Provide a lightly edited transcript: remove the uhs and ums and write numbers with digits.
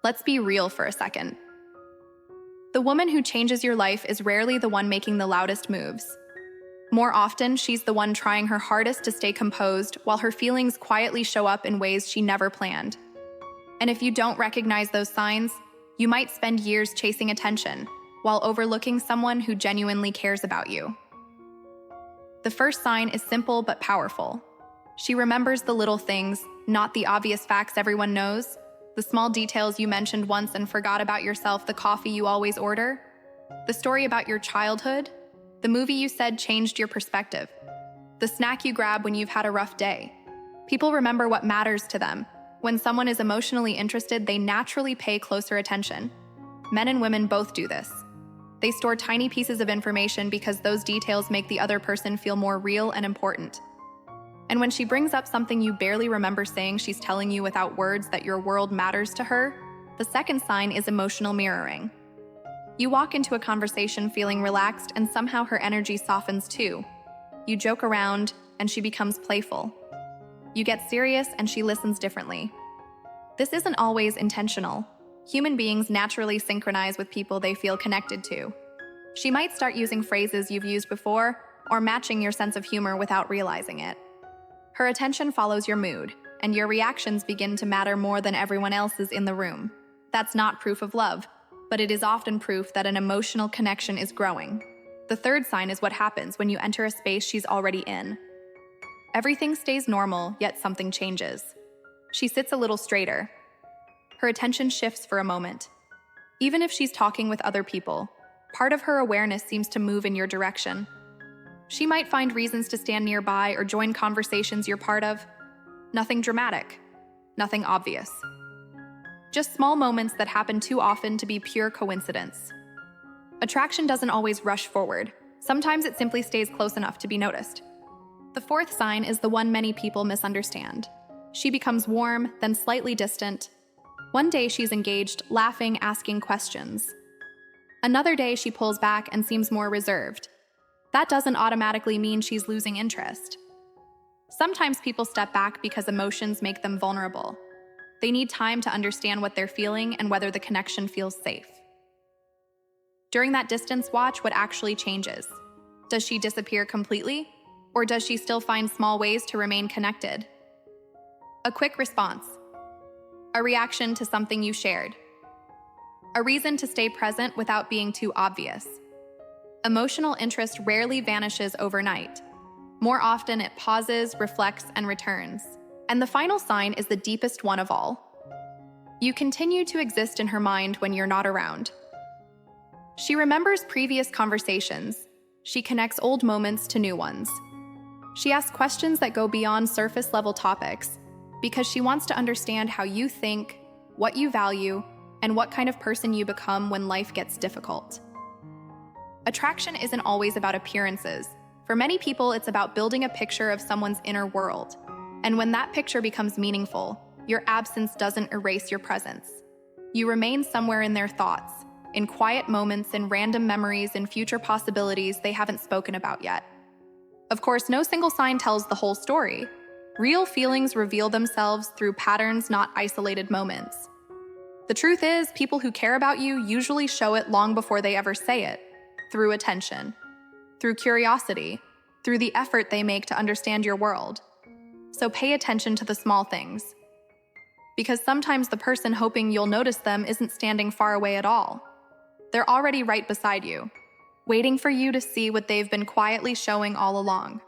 Let's be real for a second. The woman who changes your life is rarely the one making the loudest moves. More often, she's the one trying her hardest to stay composed while her feelings quietly show up in ways she never planned. And if you don't recognize those signs, you might spend years chasing attention while overlooking someone who genuinely cares about you. The first sign is simple but powerful. She remembers the little things, not the obvious facts everyone knows. The small details you mentioned once and forgot about yourself, the coffee you always order, the story about your childhood, the movie you said changed your perspective, the snack you grab when you've had a rough day. People remember what matters to them. When someone is emotionally interested, they naturally pay closer attention. Men and women both do this. They store tiny pieces of information because those details make the other person feel more real and important. And when she brings up something you barely remember saying, she's telling you without words that your world matters to her. The second sign is emotional mirroring. You walk into a conversation feeling relaxed and somehow her energy softens too. You joke around and she becomes playful. You get serious and she listens differently. This isn't always intentional. Human beings naturally synchronize with people they feel connected to. She might start using phrases you've used before or matching your sense of humor without realizing it. Her attention follows your mood, and your reactions begin to matter more than everyone else's in the room. That's not proof of love, but it is often proof that an emotional connection is growing. The third sign is what happens when you enter a space she's already in. Everything stays normal, yet something changes. She sits a little straighter. Her attention shifts for a moment. Even if she's talking with other people, part of her awareness seems to move in your direction. She might find reasons to stand nearby or join conversations you're part of. Nothing dramatic, nothing obvious. Just small moments that happen too often to be pure coincidence. Attraction doesn't always rush forward. Sometimes it simply stays close enough to be noticed. The fourth sign is the one many people misunderstand. She becomes warm, then slightly distant. One day she's engaged, laughing, asking questions. Another day she pulls back and seems more reserved. That doesn't automatically mean she's losing interest. Sometimes people step back because emotions make them vulnerable. They need time to understand what they're feeling and whether the connection feels safe. During that distance, watch what actually changes. Does she disappear completely? Or does she still find small ways to remain connected? A quick response. A reaction to something you shared. A reason to stay present without being too obvious. Emotional interest rarely vanishes overnight. More often, it pauses, reflects, and returns. And the final sign is the deepest one of all. You continue to exist in her mind when you're not around. She remembers previous conversations. She connects old moments to new ones. She asks questions that go beyond surface-level topics because she wants to understand how you think, what you value, and what kind of person you become when life gets difficult. Attraction isn't always about appearances. For many people, it's about building a picture of someone's inner world. And when that picture becomes meaningful, your absence doesn't erase your presence. You remain somewhere in their thoughts, in quiet moments, in random memories, in future possibilities they haven't spoken about yet. Of course, no single sign tells the whole story. Real feelings reveal themselves through patterns, not isolated moments. The truth is, people who care about you usually show it long before they ever say it. Through attention, through curiosity, through the effort they make to understand your world. So pay attention to the small things. Because sometimes the person hoping you'll notice them isn't standing far away at all. They're already right beside you, waiting for you to see what they've been quietly showing all along.